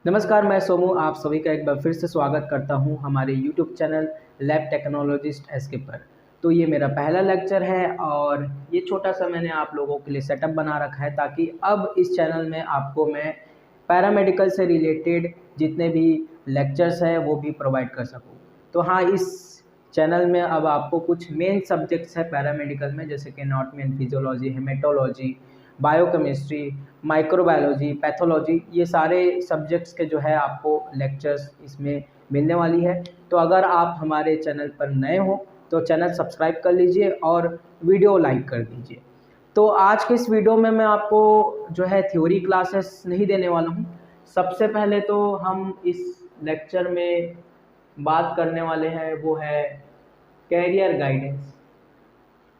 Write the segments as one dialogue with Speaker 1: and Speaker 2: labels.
Speaker 1: नमस्कार, मैं सोमू आप सभी का एक बार फिर से स्वागत करता हूं हमारे YouTube channel lab technologist SK पर। तो ये मेरा पहला लेक्चर है और ये छोटा सा मैंने आप लोगों के लिए सेटअप बना रखा है ताकि अब इस चैनल में आपको मैं पैरामेडिकल से रिलेटेड जितने भी लेक्चर्स हैं वो भी प्रोवाइड कर सकूँ। तो हाँ, इस चैनल में अब आपको कुछ मेन सब्जेक्ट्स है पैरामेडिकल में, जैसे कि anatomy and physiology, haematology, biochemistry, microbiology, pathology, ये सारे सब्जेक्ट्स के जो है आपको लेक्चर्स इसमें मिलने वाली है। तो अगर आप हमारे चैनल पर नए हो तो चैनल सब्सक्राइब कर लीजिए और वीडियो लाइक कर दीजिए। तो आज के इस वीडियो में मैं आपको जो है थ्योरी क्लासेस नहीं देने वाला हूँ। सबसे पहले तो हम इस लेक्चर में बात करने वाले हैं वो है कैरियर गाइडेंस।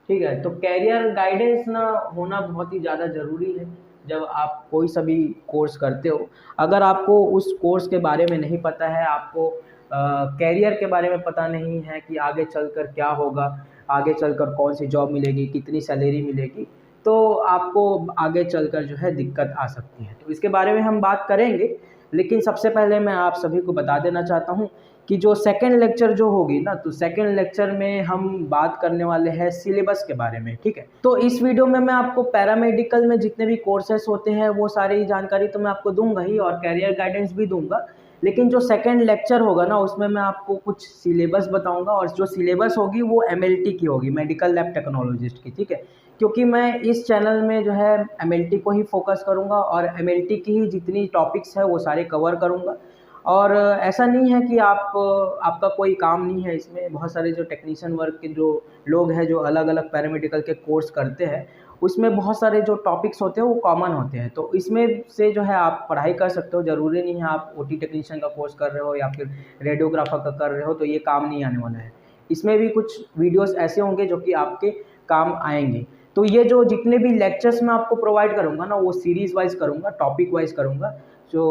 Speaker 1: ठीक है, तो कैरियर गाइडेंस ना होना बहुत ही ज़्यादा ज़रूरी है जब आप कोई सा भी कोर्स करते हो। अगर आपको उस कोर्स के बारे में नहीं पता है, आपको कैरियर के बारे में पता नहीं है कि आगे चलकर क्या होगा, आगे चलकर कौन सी जॉब मिलेगी, कितनी सैलरी मिलेगी, तो आपको आगे चलकर जो है दिक्कत आ सकती है। तो इसके बारे में हम बात करेंगे, लेकिन सबसे पहले मैं आप सभी को बता देना चाहता हूँ कि जो सेकंड लेक्चर जो होगी ना, तो सेकंड लेक्चर में हम बात करने वाले हैं सिलेबस के बारे में। ठीक है, तो इस वीडियो में मैं आपको पैरामेडिकल में जितने भी कोर्सेस होते हैं वो सारी जानकारी तो मैं आपको दूंगा ही और कैरियर गाइडेंस भी दूंगा, लेकिन जो सेकंड लेक्चर होगा ना उसमें मैं आपको कुछ सिलेबस बताऊंगा और जो सिलेबस होगी वो एमएलटी की होगी, मेडिकल लैब टेक्नोलॉजिस्ट की। ठीक है, क्योंकि मैं इस चैनल में जो है एमएलटी को ही फोकस करूंगा और एमएलटी की ही जितनी टॉपिक्स है वो सारे कवर करूंगा। और ऐसा नहीं है कि आपका कोई काम नहीं है इसमें। बहुत सारे जो टेक्नीशियन वर्क के जो लोग हैं जो अलग अलग पैरामेडिकल के कोर्स करते हैं, उसमें बहुत सारे जो टॉपिक्स होते हैं वो कॉमन होते हैं, तो इसमें से जो है आप पढ़ाई कर सकते हो। ज़रूरी नहीं है आप ओटी टेक्नीशियन का कोर्स कर रहे हो या फिर रेडियोग्राफर का कर रहे हो तो ये काम नहीं आने वाला है। इसमें भी कुछ वीडियोस ऐसे होंगे जो कि आपके काम आएंगे। तो ये जो जितने भी लेक्चर्स मैं आपको प्रोवाइड करूँगा ना वो सीरीज़ वाइज करूँगा, टॉपिक वाइज करूँगा। जो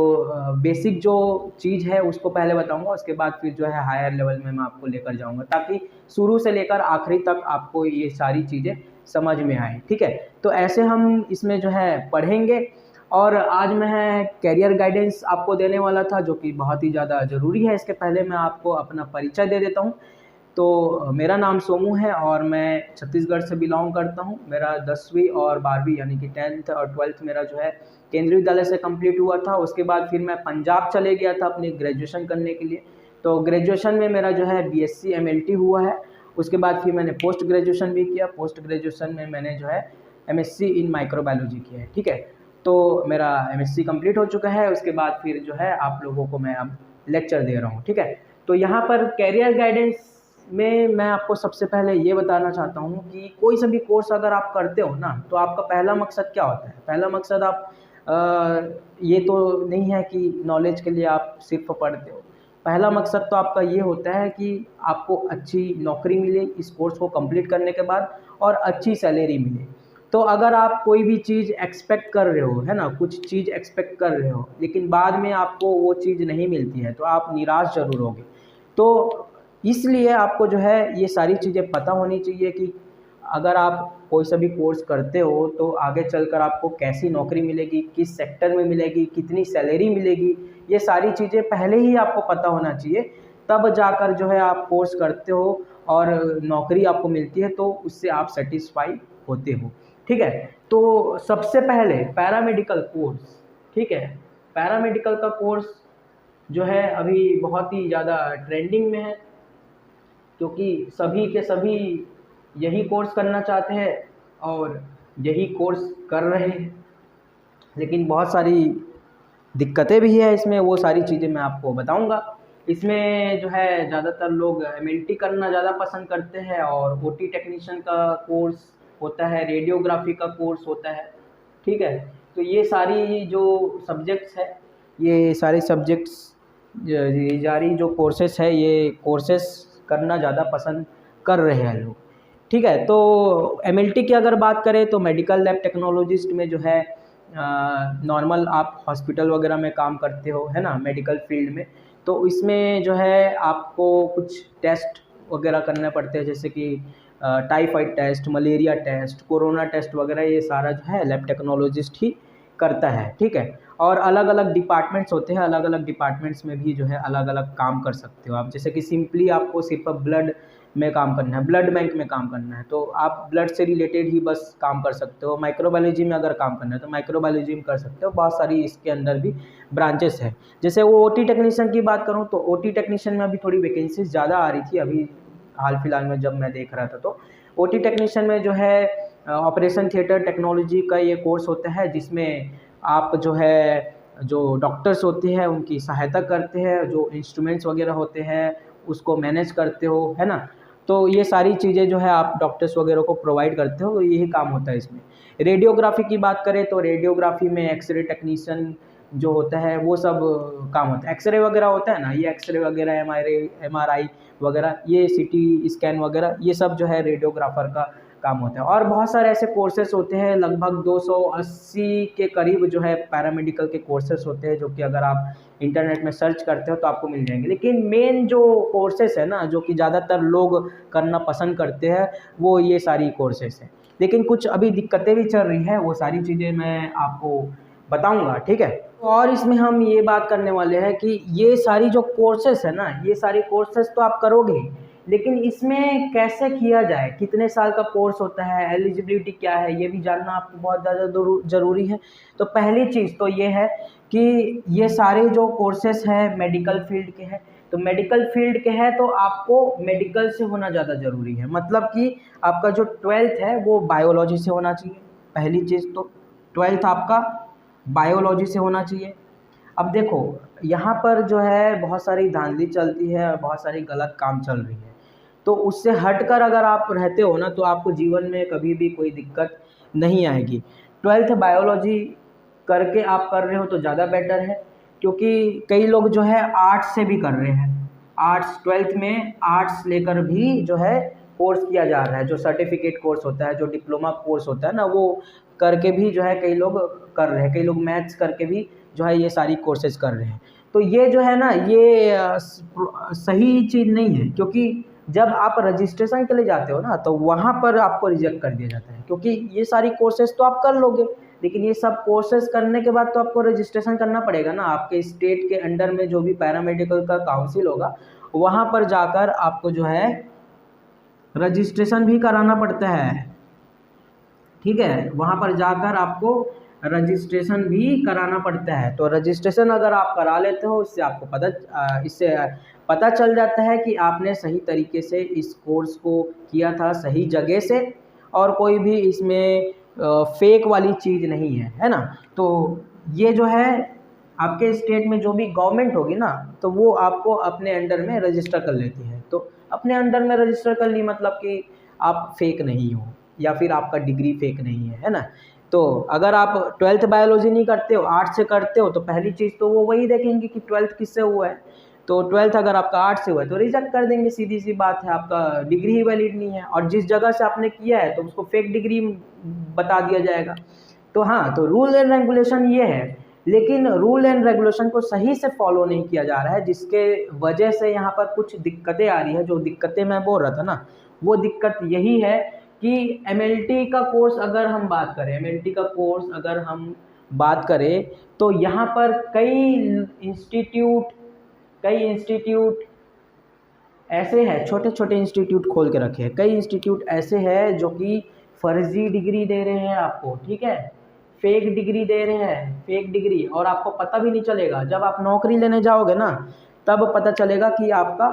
Speaker 1: बेसिक जो चीज़ है उसको पहले बताऊंगा, उसके बाद फिर जो है हायर लेवल में मैं आपको लेकर जाऊंगा ताकि शुरू से लेकर आखिरी तक आपको ये सारी चीज़ें समझ में आए। ठीक है, तो ऐसे हम इसमें जो है पढ़ेंगे। और आज मैं कैरियर गाइडेंस आपको देने वाला था जो कि बहुत ही ज़्यादा ज़रूरी है। इसके पहले मैं आपको अपना परिचय दे देता हूँ। तो मेरा नाम सोमू है और मैं छत्तीसगढ़ से बिलोंग करता हूँ। मेरा 10वीं और 12वीं यानी कि 10th और 12th मेरा जो है केंद्रीय विद्यालय से कंप्लीट हुआ था। उसके बाद फिर मैं पंजाब चले गया था अपनी ग्रेजुएशन करने के लिए। तो ग्रेजुएशन में मेरा जो है बीएससी एमएलटी हुआ है। उसके बाद फिर मैंने पोस्ट ग्रेजुएशन भी किया। पोस्ट ग्रेजुएशन में मैंने जो है एमएससी इन माइक्रोबायोलॉजी किया है। ठीक है, तो मेरा एमएससी कंप्लीट हो चुका है। उसके बाद फिर जो है आप लोगों को मैं अब लेक्चर दे रहा हूँ। ठीक है, तो यहाँ पर कैरियर गाइडेंस में मैं आपको सबसे पहले ये बताना चाहता हूँ कि कोई सा भी कोर्स अगर आप करते हो ना तो आपका पहला मकसद क्या होता है। पहला मकसद आप ये तो नहीं है कि नॉलेज के लिए आप सिर्फ पढ़ते हो। पहला मकसद तो आपका ये होता है कि आपको अच्छी नौकरी मिले इस कोर्स को कंप्लीट करने के बाद और अच्छी सैलरी मिले। तो अगर आप कोई भी चीज़ एक्सपेक्ट कर रहे हो, है ना, कुछ चीज़ एक्सपेक्ट कर रहे हो लेकिन बाद में आपको वो चीज़ नहीं मिलती है तो आप निराश ज़रूर होगे। तो इसलिए आपको जो है ये सारी चीज़ें पता होनी चाहिए कि अगर आप कोई सा भी कोर्स करते हो तो आगे चलकर आपको कैसी नौकरी मिलेगी, किस सेक्टर में मिलेगी, कितनी सैलरी मिलेगी, ये सारी चीज़ें पहले ही आपको पता होना चाहिए। तब जाकर जो है आप कोर्स करते हो और नौकरी आपको मिलती है तो उससे आप सेटिस्फाई होते हो। ठीक है, तो सबसे पहले पैरामेडिकल कोर्स। ठीक है, पैरामेडिकल का कोर्स जो है अभी बहुत ही ज़्यादा ट्रेंडिंग में है क्योंकि सभी के सभी यही कोर्स करना चाहते हैं और यही कोर्स कर रहे हैं। लेकिन बहुत सारी दिक्कतें भी है इसमें, वो सारी चीज़ें मैं आपको बताऊंगा। इसमें जो है ज़्यादातर लोग एमएलटी करना ज़्यादा पसंद करते हैं और ओटी टेक्नीशियन का कोर्स होता है, रेडियोग्राफी का कोर्स होता है। ठीक है, तो ये सारी जो सब्जेक्ट्स है, ये सारे सब्जेक्ट्स ये सारी जो कोर्सेस है ये कोर्सेस करना ज़्यादा पसंद कर रहे हैं लोग। ठीक है, तो एमएलटी की अगर बात करें तो मेडिकल लैब टेक्नोलॉजिस्ट में जो है नॉर्मल आप हॉस्पिटल वगैरह में काम करते हो, है ना, मेडिकल फील्ड में। तो इसमें जो है आपको कुछ टेस्ट वगैरह करने पड़ते हैं, जैसे कि typhoid test, malaria test, corona test वगैरह, ये सारा जो है लैब टेक्नोलॉजिस्ट ही करता है। ठीक है, और अलग अलग डिपार्टमेंट्स होते हैं, अलग अलग डिपार्टमेंट्स में भी जो है अलग अलग काम कर सकते हो आप। जैसे कि सिंपली आपको सिर्फ ब्लड में काम करना है, ब्लड बैंक में काम करना है, तो आप ब्लड से रिलेटेड ही बस काम कर सकते हो। माइक्रोबायोलॉजी में अगर काम करना है तो माइक्रोबायोलॉजी में कर सकते हो। बहुत सारी इसके अंदर भी ब्रांचेस है। जैसे वो ओटी टेक्नीशियन की बात करूँ तो ओटी टेक्नीशियन में अभी थोड़ी वैकेंसीज ज़्यादा आ रही थी अभी हाल फिलहाल में जब मैं देख रहा था। तो ओटी टेक्नीशियन में जो है ऑपरेशन थिएटर टेक्नोलॉजी का ये कोर्स होता है, जिसमें आप जो है जो डॉक्टर्स होते हैं उनकी सहायता करते हैं, जो इंस्ट्रूमेंट्स वगैरह होते हैं उसको मैनेज करते हो, है ना। तो ये सारी चीज़ें जो है आप डॉक्टर्स वगैरह को प्रोवाइड करते हो, तो यही काम होता है इसमें। रेडियोग्राफी की बात करें तो रेडियोग्राफी में एक्सरे टेक्नीशियन जो होता है वो सब काम होता है। एक्सरे वगैरह होता है ना, ये एक्सरे वगैरह एमआरआई वगैरह, ये सीटी स्कैन वगैरह, ये सब जो है रेडियोग्राफर का काम होता है। और बहुत सारे ऐसे कोर्सेस होते हैं, लगभग 280 के करीब जो है पैरामेडिकल के कोर्सेस होते हैं, जो कि अगर आप इंटरनेट में सर्च करते हो तो आपको मिल जाएंगे। लेकिन मेन जो कोर्सेस है ना, जो कि ज़्यादातर लोग करना पसंद करते हैं, वो ये सारी कोर्सेस हैं। लेकिन कुछ अभी दिक्कतें भी चल रही है, वो सारी चीज़ें मैं आपको बताऊंगा, ठीक है। और इसमें हम ये बात करने वाले हैं कि ये सारी जो कोर्सेस है ना, ये सारी कोर्सेस तो आप करोगे, लेकिन इसमें कैसे किया जाए, कितने साल का कोर्स होता है, एलिजिबिलिटी क्या है, ये भी जानना आपको बहुत ज़्यादा ज़रूरी है। तो पहली चीज़ तो ये है कि ये सारे जो कोर्सेस हैं मेडिकल फील्ड के हैं, तो मेडिकल फील्ड के हैं तो आपको मेडिकल से होना ज़्यादा ज़रूरी है। मतलब कि आपका जो 12th है वो बायोलॉजी से होना चाहिए, पहली चीज़ तो 12th आपका बायोलॉजी से होना चाहिए। अब देखो यहाँ पर जो है बहुत सारी धांधली चलती है और बहुत सारी गलत काम चल रही है, तो उससे हटकर अगर आप रहते हो ना तो आपको जीवन में कभी भी कोई दिक्कत नहीं आएगी। 12th बायोलॉजी करके आप कर रहे हो तो ज़्यादा बेटर है, क्योंकि कई लोग जो है आर्ट्स से भी कर रहे हैं। आर्ट्स 12th में आर्ट्स लेकर भी जो है कोर्स किया जा रहा है, जो सर्टिफिकेट कोर्स होता है, जो डिप्लोमा कोर्स होता है ना, वो करके भी जो है कई लोग कर रहे हैं। कई लोग मैथ्स करके भी जो है ये सारी कोर्सेज कर रहे हैं। तो ये जो है ना, ये सही चीज़ नहीं है, क्योंकि जब आप रजिस्ट्रेशन के लिए जाते हो ना तो वहाँ पर आपको रिजेक्ट कर दिया जाता है, क्योंकि ये सारी कोर्सेज तो आप कर लोगे, लेकिन ये सब कोर्सेज करने के बाद तो आपको रजिस्ट्रेशन करना पड़ेगा ना। आपके स्टेट के अंडर में जो भी पैरामेडिकल का काउंसिल होगा, वहाँ पर जाकर आपको जो है रजिस्ट्रेशन भी कराना पड़ता है, ठीक है। वहाँ पर जाकर आपको रजिस्ट्रेशन भी कराना पड़ता है। तो रजिस्ट्रेशन अगर आप करा लेते हो, इससे पता चल जाता है कि आपने सही तरीके से इस कोर्स को किया था, सही जगह से, और कोई भी इसमें फेक वाली चीज़ नहीं है, है ना। तो ये जो है आपके स्टेट में जो भी गवर्नमेंट होगी ना, तो वो आपको अपने अंडर में रजिस्टर कर लेती है। तो अपने अंडर में रजिस्टर कर ली मतलब कि आप फेक नहीं हो, या फिर आपका डिग्री फेक नहीं है ना। तो अगर आप 12th बायोलॉजी नहीं करते हो, आर्ट्स से करते हो, तो पहली चीज़ तो वो वही देखेंगे कि 12th किससे हुआ है। तो 12th अगर आपका आर्ट्स से हुआ है तो रिजेक्ट कर देंगे, सीधी सी बात है, आपका डिग्री ही वैलिड नहीं है। और जिस जगह से आपने किया है तो उसको फेक डिग्री बता दिया जाएगा। तो हाँ, तो रूल एंड रेगुलेशन ये है, लेकिन रूल एंड रेगुलेशन को सही से फॉलो नहीं किया जा रहा है, जिसके वजह से यहाँ पर कुछ दिक्कतें आ रही है। जो दिक्कतें मैं बोल रहा था ना, वो दिक्कत यही है कि एमएलटी का कोर्स अगर हम बात करें, एमएलटी का कोर्स अगर हम बात करें तो यहाँ पर कई इंस्टीट्यूट ऐसे हैं, छोटे छोटे इंस्टीट्यूट खोल के रखे हैं। कई इंस्टीट्यूट ऐसे हैं जो कि फर्जी डिग्री दे रहे हैं आपको, ठीक है, फेक डिग्री दे रहे हैं, फेक डिग्री, और आपको पता भी नहीं चलेगा। जब आप नौकरी लेने जाओगे ना तब पता चलेगा कि आपका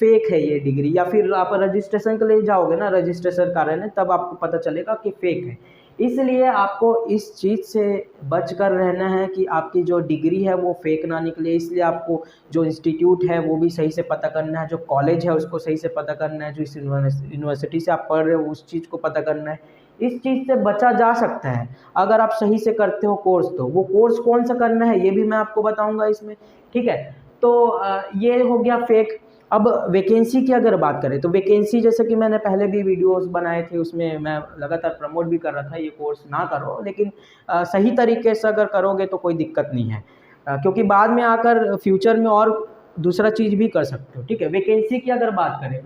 Speaker 1: फेक है ये डिग्री, या फिर आप रजिस्ट्रेशन के लिए जाओगे ना रजिस्ट्रेशन कार्यालय, तब आपको पता चलेगा कि फेक है। इसलिए आपको इस चीज़ से बच कर रहना है कि आपकी जो डिग्री है वो फेक ना निकले। इसलिए आपको जो इंस्टीट्यूट है वो भी सही से पता करना है, जो कॉलेज है उसको सही से पता करना है, जो इस यूनिवर्सिटी से आप पढ़ रहे हो उस चीज़ को पता करना है। इस चीज़ से बचा जा सकता है अगर आप सही से करते हो कोर्स। तो वो कोर्स कौन सा करना है ये भी मैं आपको बताऊंगा इसमें, ठीक है। तो ये हो गया फेक। अब वैकेंसी की अगर बात करें तो वैकेंसी, जैसे कि मैंने पहले भी वीडियोस बनाए थे, उसमें मैं लगातार प्रमोट भी कर रहा था ये कोर्स ना करो, लेकिन सही तरीके से अगर करोगे तो कोई दिक्कत नहीं है, क्योंकि बाद में आकर फ्यूचर में और दूसरा चीज़ भी कर सकते हो, ठीक है। वैकेंसी की अगर बात करें,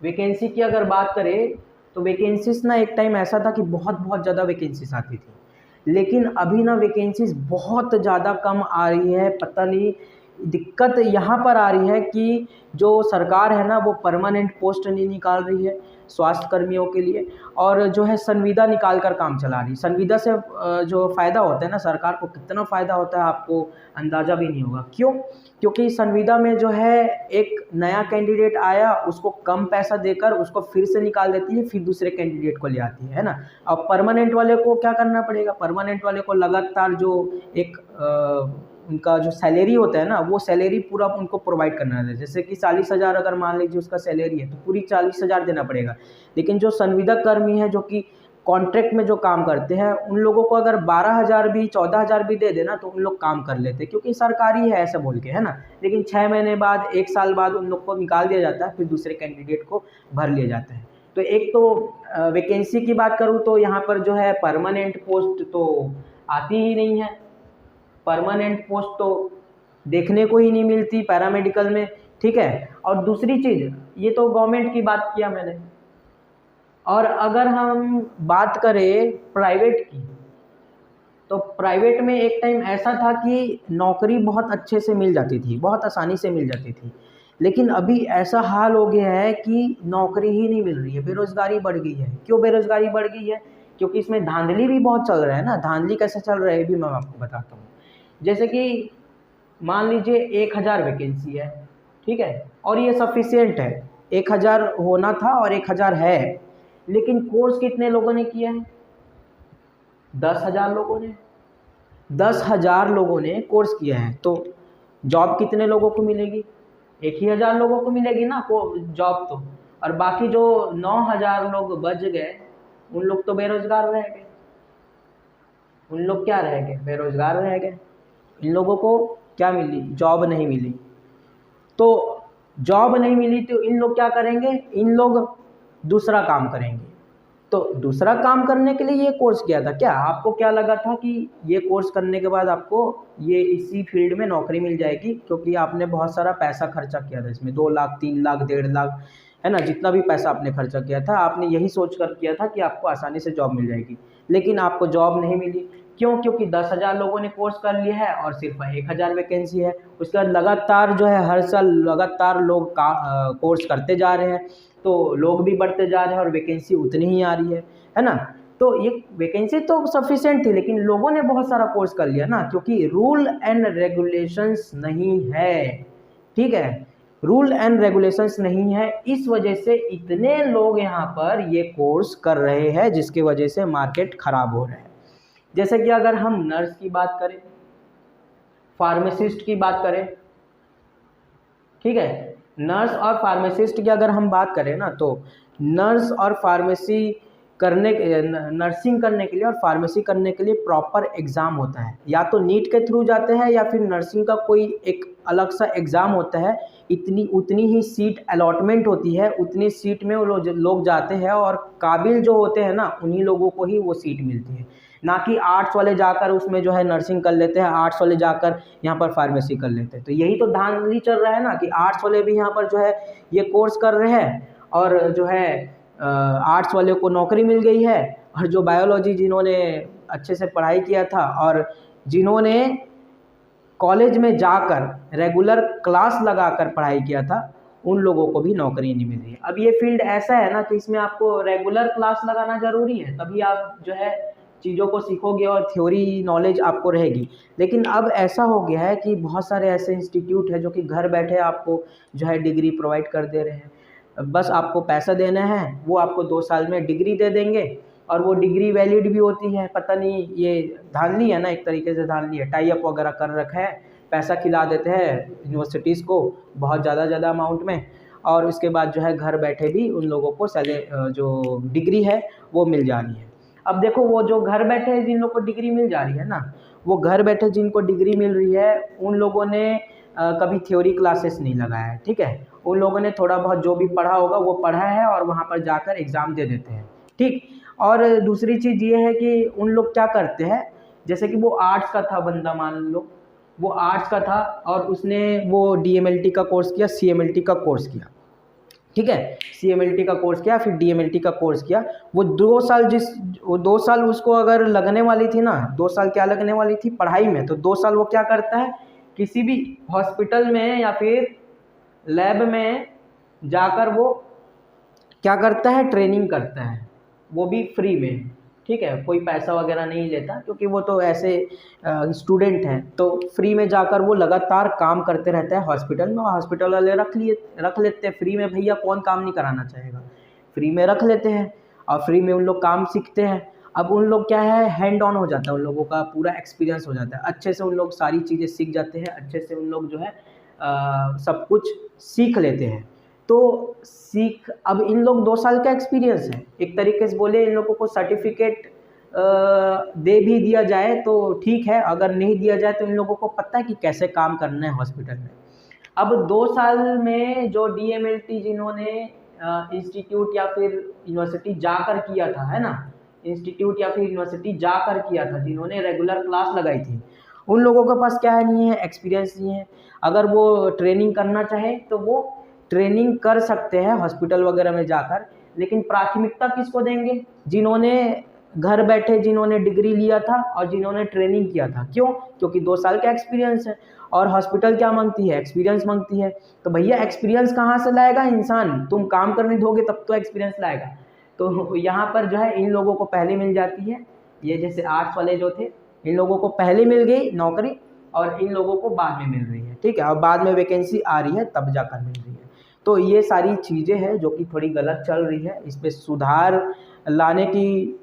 Speaker 1: वैकेंसी की अगर बात करें तो वैकेंसीज ना एक टाइम ऐसा था कि बहुत बहुत ज़्यादा वैकेंसीज आती थी, लेकिन अभी ना वैकेंसीज़ बहुत ज़्यादा कम आ रही है। पता नहीं दिक्कत यहाँ पर आ रही है कि जो सरकार है ना वो परमानेंट पोस्ट नहीं निकाल रही है स्वास्थ्य कर्मियों के लिए, और जो है संविदा निकाल कर काम चला रही है। संविदा से जो फ़ायदा होता है ना सरकार को, कितना फ़ायदा होता है आपको अंदाज़ा भी नहीं होगा। क्यों? क्योंकि संविदा में जो है एक नया कैंडिडेट आया, उसको कम पैसा देकर उसको फिर से निकाल देती है, फिर दूसरे कैंडिडेट को ले आती है ना। अब परमानेंट वाले को क्या करना पड़ेगा? परमानेंट वाले को लगातार जो एक उनका जो सैलरी होता है ना, वो सैलरी पूरा उनको प्रोवाइड करना है। जैसे कि 40,000 अगर मान लीजिए उसका सैलरी है, तो पूरी 40,000 देना पड़ेगा। लेकिन जो संविदा कर्मी है, जो कि कॉन्ट्रैक्ट में जो काम करते हैं, उन लोगों को अगर 12,000 भी 14,000 भी दे देना तो उन लोग काम कर लेते हैं, क्योंकि सरकारी है ऐसा बोल के, है ना। लेकिन 6 महीने बाद, 1 साल बाद उन लोग को निकाल दिया जाता है, फिर दूसरे कैंडिडेट को भर लिया जाता है। तो एक तो वैकेंसी की बात करूँ तो यहाँ पर जो है परमानेंट पोस्ट तो आती ही नहीं है। परमानेंट पोस्ट तो देखने को ही नहीं मिलती पैरामेडिकल में, ठीक है। और दूसरी चीज़, ये तो गवर्नमेंट की बात किया मैंने, और अगर हम बात करें प्राइवेट की, तो प्राइवेट में एक टाइम ऐसा था कि नौकरी बहुत अच्छे से मिल जाती थी, बहुत आसानी से मिल जाती थी। लेकिन अभी ऐसा हाल हो गया है कि नौकरी ही नहीं मिल रही है, बेरोज़गारी बढ़ गई है। क्यों बेरोज़गारी बढ़ गई है? क्योंकि इसमें धांधली भी बहुत चल रहा है ना। धांधली कैसे चल रहा है ये भी मैं आपको बताता हूँ। जैसे कि मान लीजिए 1000 वैकेंसी है, ठीक है, और ये सफिशिएंट है। 1000 होना था और 1000 है, लेकिन कोर्स कितने लोगों ने किया है? 10,000 लोगों ने। 10,000 लोगों ने कोर्स किया है, तो जॉब कितने लोगों को मिलेगी? 1,000 लोगों को मिलेगी ना को जॉब तो। और बाकी जो 9,000 लोग बच गए, उन लोग तो बेरोजगार रह गए। उन लोग क्या रह गए? बेरोजगार रह गए। इन लोगों को क्या मिली? जॉब नहीं मिली। तो जॉब नहीं मिली तो इन लोग क्या करेंगे? इन लोग दूसरा काम करेंगे। तो दूसरा काम करने के लिए ये कोर्स किया था क्या? आपको क्या लगा था कि ये कोर्स करने के बाद आपको ये इसी फील्ड में नौकरी मिल जाएगी? क्योंकि आपने बहुत सारा पैसा खर्चा किया था इसमें, 2 लाख 3 लाख 1.5 लाख, है ना। जितना भी पैसा आपने खर्चा किया था, आपने यही सोच कर किया था कि आपको आसानी से जॉब मिल जाएगी। लेकिन आपको जॉब नहीं मिली। क्यों? क्योंकि 10,000 लोगों ने कोर्स कर लिया है और सिर्फ 1,000 वैकेंसी है। उसके बाद लगातार जो है हर साल लगातार लोग कोर्स करते जा रहे हैं, तो लोग भी बढ़ते जा रहे हैं और वैकेंसी उतनी ही आ रही है ना। तो ये वैकेंसी तो सफिशिएंट थी, लेकिन लोगों ने बहुत सारा कोर्स कर लिया ना, क्योंकि रूल एंड रेगुलेशंस नहीं है, ठीक है। रूल एंड रेगुलेशंस नहीं है, इस वजह से इतने लोग यहाँ पर ये कोर्स कर रहे हैं, जिसकी वजह से मार्केट खराब हो रहा है। जैसे कि अगर हम नर्स की बात करें, फार्मासिस्ट की बात करें, ठीक है, नर्स और फार्मासिस्ट की अगर हम बात करें ना, तो नर्स और फार्मेसी नर्सिंग करने के लिए और फार्मेसी करने के लिए प्रॉपर एग्ज़ाम होता है। या तो नीट के थ्रू जाते हैं या फिर नर्सिंग का कोई एक अलग सा एग्ज़ाम होता है। उतनी ही सीट अलॉटमेंट होती है, उतनी सीट में वो लोग जाते हैं, और काबिल जो होते हैं ना, उन्हीं लोगों को ही वो सीट मिलती है। ना कि आर्ट्स वाले जाकर उसमें जो है नर्सिंग कर लेते हैं, आर्ट्स वाले जाकर यहाँ पर फार्मेसी कर लेते हैं। तो यही तो धांधली चल रहा है ना, कि आर्ट्स वाले भी यहाँ पर जो है ये कोर्स कर रहे हैं, और जो है आर्ट्स वाले को नौकरी मिल गई है, और जो बायोलॉजी जिन्होंने अच्छे से पढ़ाई किया था और जिन्होंने कॉलेज में जाकर रेगुलर क्लास लगाकर पढ़ाई किया था, उन लोगों को भी नौकरी नहीं मिल रही है। अब ये फील्ड ऐसा है ना कि इसमें आपको रेगुलर क्लास लगाना ज़रूरी है, तभी आप जो है चीज़ों को सीखोगे और थ्योरी नॉलेज आपको रहेगी। लेकिन अब ऐसा हो गया है कि बहुत सारे ऐसे इंस्टीट्यूट हैं जो कि घर बैठे आपको जो है डिग्री प्रोवाइड कर दे रहे हैं। बस आपको पैसा देना है, वो आपको 2 साल में डिग्री दे देंगे, और वो डिग्री वैलिड भी होती है। पता नहीं, ये धांधली है ना, एक तरीके से धांधली है। टाई अप वगैरह कर रखा है, पैसा खिला देते हैं यूनिवर्सिटीज़ को बहुत ज़्यादा अमाउंट में, और उसके बाद जो है घर बैठे भी उन लोगों को जो डिग्री है वो मिल जा रही है। अब देखो, वो जो घर बैठे जिन लोगों को डिग्री मिल जा रही है ना, वो घर बैठे जिनको डिग्री मिल रही है, उन लोगों ने कभी थ्योरी क्लासेस नहीं लगाया है, ठीक है। उन लोगों ने थोड़ा बहुत जो भी पढ़ा होगा वो पढ़ा है, और वहाँ पर जाकर एग्ज़ाम दे देते हैं, ठीक। और दूसरी चीज़ ये है कि उन लोग क्या करते हैं, जैसे कि वो आर्ट्स का था बंदा, मान लो वो आर्ट्स का था और उसने वो DMLT का कोर्स किया, CMLT का कोर्स किया, ठीक है, CMLT का कोर्स किया फिर DMLT का कोर्स किया। वो 2 साल वो 2 साल उसको अगर लगने वाली थी ना, 2 साल क्या लगने वाली थी पढ़ाई में, तो 2 साल वो क्या करता है, किसी भी हॉस्पिटल में या फिर लैब में जाकर वो क्या करता है, ट्रेनिंग करता है, वो भी फ्री में। ठीक है, कोई पैसा वगैरह नहीं लेता क्योंकि वो तो ऐसे स्टूडेंट हैं, तो फ्री में जाकर वो लगातार काम करते रहते हैं हॉस्पिटल में। और हॉस्पिटल वाले रख लेते हैं फ्री में, भैया कौन काम नहीं कराना चाहेगा, फ्री में रख लेते हैं और फ्री में उन लोग काम सीखते हैं। अब उन लोग क्या है, हैंड ऑन हो जाता है, उन लोगों का पूरा एक्सपीरियंस हो जाता है, अच्छे से उन लोग सारी चीज़ें सीख जाते हैं, अच्छे से उन लोग जो है सब कुछ सीख लेते हैं। तो अब इन लोग 2 साल का एक्सपीरियंस है, एक तरीके से बोले इन लोगों को सर्टिफिकेट दे भी दिया जाए तो ठीक है, अगर नहीं दिया जाए तो इन लोगों को पता है कि कैसे काम करना है हॉस्पिटल में। अब 2 साल में जो DMLT जिन्होंने इंस्टीट्यूट या फिर यूनिवर्सिटी जाकर किया था, है ना, इंस्टीट्यूट या फिर यूनिवर्सिटी जाकर किया था, जिन्होंने रेगुलर क्लास लगाई थी, उन लोगों के पास क्या है, नहीं है, एक्सपीरियंस नहीं है। अगर वो ट्रेनिंग करना चाहे तो वो ट्रेनिंग कर सकते हैं हॉस्पिटल वगैरह में जाकर, लेकिन प्राथमिकता किसको देंगे, जिन्होंने घर बैठे जिन्होंने डिग्री लिया था और जिन्होंने ट्रेनिंग किया था। क्यों? क्योंकि 2 साल का एक्सपीरियंस है और हॉस्पिटल क्या मांगती है, एक्सपीरियंस मांगती है। तो भैया एक्सपीरियंस कहाँ से लाएगा इंसान, तुम काम करने दोगे तब तो एक्सपीरियंस लाएगा। तो यहाँ पर जो है इन लोगों को पहले मिल जाती है, ये जैसे आर्ट्स वाले जो थे इन लोगों को पहले मिल गई नौकरी और इन लोगों को बाद में मिल रही है। ठीक है, और बाद में वैकेंसी आ रही है तब जाकर मिल रही है। तो ये सारी चीज़ें हैं जो कि थोड़ी गलत चल रही है, इस पे सुधार लाने की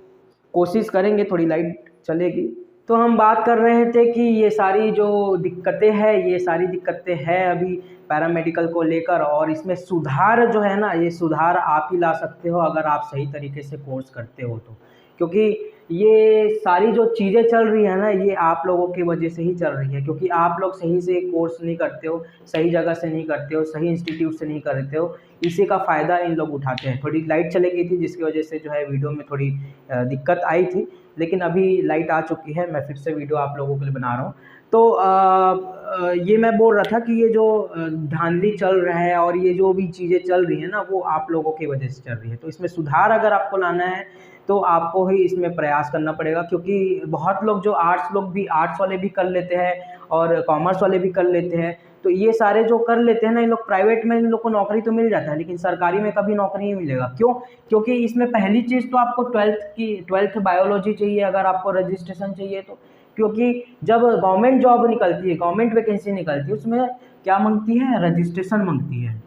Speaker 1: कोशिश करेंगे, थोड़ी लाइट चलेगी। तो हम बात कर रहे थे कि ये सारी जो दिक्कतें हैं, ये सारी दिक्कतें हैं अभी पैरामेडिकल को लेकर, और इसमें सुधार जो है ना, ये सुधार आप ही ला सकते हो अगर आप सही तरीके से कोर्स करते हो तो। क्योंकि ये सारी जो चीज़ें चल रही है ना, ये आप लोगों की वजह से ही चल रही है, क्योंकि आप लोग सही से कोर्स नहीं करते हो, सही जगह से नहीं करते हो, सही इंस्टीट्यूट से नहीं करते हो, इसी का फ़ायदा इन लोग उठाते हैं। थोड़ी लाइट चली गई थी जिसकी वजह से जो है वीडियो में थोड़ी दिक्कत आई थी, लेकिन अभी लाइट आ चुकी है, मैं फिर से वीडियो आप लोगों के लिए बना रहा हूँ। तो ये मैं बोल रहा था कि ये जो धांधली चल रहा है और ये जो भी चीज़ें चल रही है ना, वो आप लोगों की वजह से चल रही है। तो इसमें सुधार अगर आपको लाना है तो आपको ही इसमें प्रयास करना पड़ेगा, क्योंकि बहुत लोग जो आर्ट्स वाले भी कर लेते हैं और कॉमर्स वाले भी कर लेते हैं। तो ये सारे जो कर लेते हैं ना, इन लोग प्राइवेट में इन लोग को नौकरी तो मिल जाता है, लेकिन सरकारी में कभी नौकरी नहीं मिलेगा। क्यों? क्योंकि इसमें पहली चीज़ तो आपको 12th बायोलॉजी चाहिए अगर आपको रजिस्ट्रेशन चाहिए तो। क्योंकि जब गवर्नमेंट जॉब निकलती है, गवर्नमेंट वैकेंसी निकलती है, उसमें क्या मांगती है, रजिस्ट्रेशन मांगती है।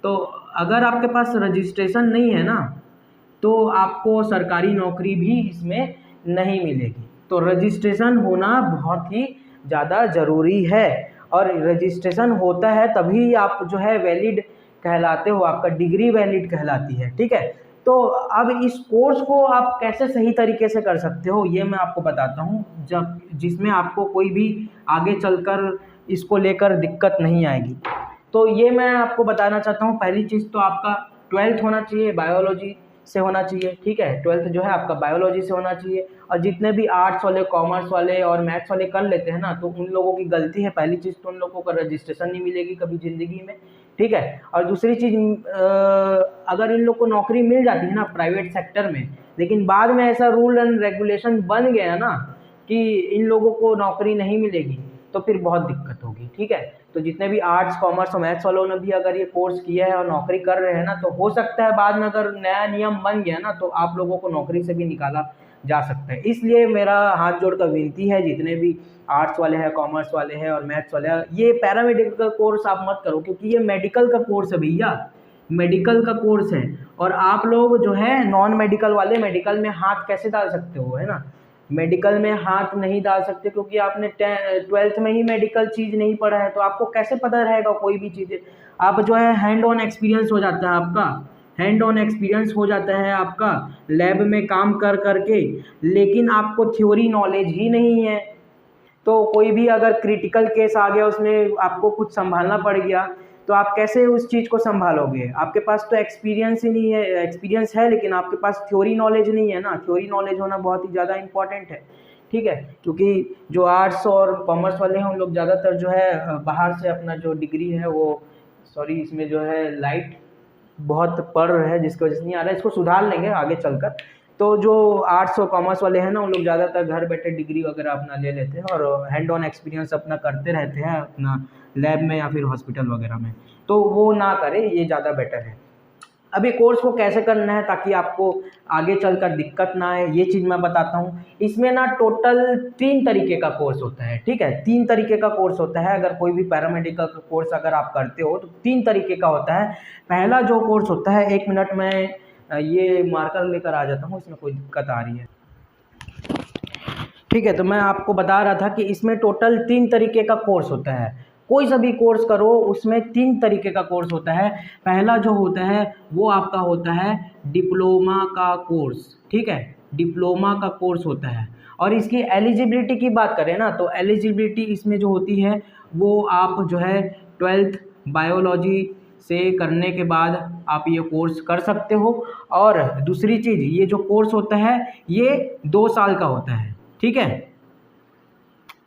Speaker 1: तो अगर आपके पास रजिस्ट्रेशन नहीं है ना, तो आपको सरकारी नौकरी भी इसमें नहीं मिलेगी। तो रजिस्ट्रेशन होना बहुत ही ज़्यादा ज़रूरी है, और रजिस्ट्रेशन होता है तभी आप जो है वैलिड कहलाते हो, आपका डिग्री वैलिड कहलाती है। ठीक है, तो अब इस कोर्स को आप कैसे सही तरीके से कर सकते हो ये मैं आपको बताता हूँ, जब जिसमें आपको कोई भी आगे चलकर इसको लेकर दिक्कत नहीं आएगी। तो ये मैं आपको बताना चाहता हूँ। पहली चीज़ तो आपका 12th होना चाहिए, बायोलॉजी से होना चाहिए। ठीक है, 12th जो है आपका बायोलॉजी से होना चाहिए। और जितने भी आर्ट्स वाले, कॉमर्स वाले और मैथ्स वाले कर लेते हैं ना, तो उन लोगों की गलती है। पहली चीज़ तो उन लोगों को रजिस्ट्रेशन नहीं मिलेगी कभी ज़िंदगी में। ठीक है, और दूसरी चीज़, अगर इन लोग को नौकरी मिल जाती है ना प्राइवेट सेक्टर में, लेकिन बाद में ऐसा रूल एंड रेगुलेशन बन गया ना कि इन लोगों को नौकरी नहीं मिलेगी, तो फिर बहुत दिक्कत होगी। ठीक है, तो जितने भी आर्ट्स, कॉमर्स और मैथ्स वालों ने भी अगर ये कोर्स किया है और नौकरी कर रहे हैं ना, तो हो सकता है बाद में अगर नया नियम बन गया ना, तो आप लोगों को नौकरी से भी निकाला जा सकता है। इसलिए मेरा हाथ जोड़कर विनती है, जितने भी आर्ट्स वाले हैं, कॉमर्स वाले हैं और मैथ्स वाले हैं, ये पैरामेडिकल कोर्स आप मत करो, क्योंकि ये मेडिकल का कोर्स है भैया, मेडिकल का कोर्स है। और आप लोग जो है नॉन मेडिकल वाले, मेडिकल में हाथ कैसे डाल सकते हो, है ना, मेडिकल में हाथ नहीं डाल सकते, क्योंकि आपने 12th में ही मेडिकल चीज़ नहीं पढ़ा है, तो आपको कैसे पता रहेगा कोई भी चीज़ें। आप जो है हैंड ऑन एक्सपीरियंस हो जाता है आपका, हैंड ऑन एक्सपीरियंस हो जाता है आपका लैब में काम कर करके, लेकिन आपको थ्योरी नॉलेज ही नहीं है। तो कोई भी अगर क्रिटिकल केस आ गया, उसमें आपको कुछ संभालना पड़ गया, तो आप कैसे उस चीज़ को संभालोगे? आपके पास तो एक्सपीरियंस ही नहीं है, एक्सपीरियंस है लेकिन आपके पास थ्योरी नॉलेज नहीं है ना। थ्योरी नॉलेज होना बहुत ही ज़्यादा इंपॉर्टेंट है। ठीक है, क्योंकि जो आर्ट्स और कॉमर्स वाले हैं उन लोग ज़्यादातर जो है बाहर से अपना जो डिग्री है वो, सॉरी इसमें जो है लाइट बहुत पढ़ रहे हैं जिसकी वजह से नहीं आ रहा है, इसको सुधार लेंगे आगे चलकर। तो जो आर्ट्स और कॉमर्स वाले हैं ना, उन लोग ज़्यादातर घर बैठे डिग्री वगैरह अपना ले लेते हैं और हैंड ऑन एक्सपीरियंस अपना करते रहते हैं अपना लैब में या फिर हॉस्पिटल वगैरह में, तो वो ना करें, ये ज़्यादा बेटर है। अभी कोर्स को कैसे करना है ताकि आपको आगे चलकर दिक्कत ना आए, ये चीज़ मैं बताता हूँ। इसमें ना टोटल 3 तरीके का कोर्स होता है, ठीक है, 3 तरीके का कोर्स होता है। अगर कोई भी पैरामेडिकल कोर्स अगर आप करते हो तो 3 तरीके का होता है। पहला जो कोर्स होता है, 1 मिनट में ये मार्कर लेकर आ जाता हूँ, इसमें कोई दिक्कत आ रही है, ठीक है। तो मैं आपको बता रहा था कि इसमें टोटल 3 तरीके का कोर्स होता है। कोई सा भी कोर्स करो उसमें 3 तरीके का कोर्स होता है। पहला जो होता है वो आपका होता है डिप्लोमा का कोर्स, ठीक है, डिप्लोमा का कोर्स होता है। और इसकी एलिजिबिलिटी की बात करें ना, तो एलिजिबिलिटी इसमें जो होती है वो आप जो है 12th बायोलॉजी से करने के बाद आप ये कोर्स कर सकते हो। और दूसरी चीज़, ये जो कोर्स होता है ये 2 साल का होता है, ठीक है,